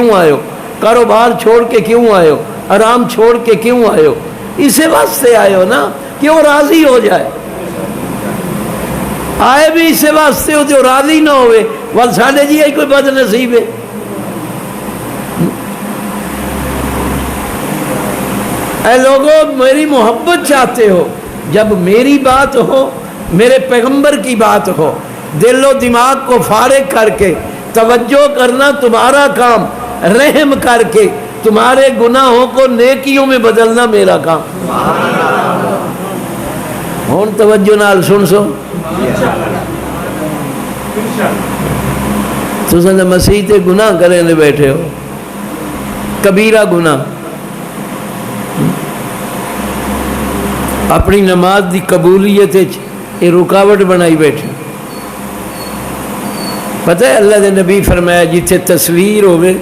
کیوں آئے ہو, کاروبار چھوڑ کے کیوں آئے ہو, آرام چھوڑ کے کیوں آئے ہو؟ اسے واسطے آئے ہو نا کہ وہ راضی ہو جائے. آئے بھی اسے واسطے ہو جو راضی نہ ہوئے ول ساڈے جی کوئی بد نصیب ہے. اے لوگوں میری محبت چاہتے ہو, جب میری بات ہو, میرے پیغمبر کی بات ہو, دل و دماغ کو فارغ کر کے توجہ کرنا تمہارا کام, رحم کر کے تمہارے گناہوں کو نیکیوں میں بدلنا میرا کام. ہون توجہ نال سن سو. تساں تے مسیح تے گناہ کرے نے بیٹھے ہو, کبیرہ گناہ. اپنی نماز دی قبولیت یہ رکاوٹ بنائی بیٹھے. پتہ ہے اللہ دے نبی فرمایا جتھے تصویر ہوئے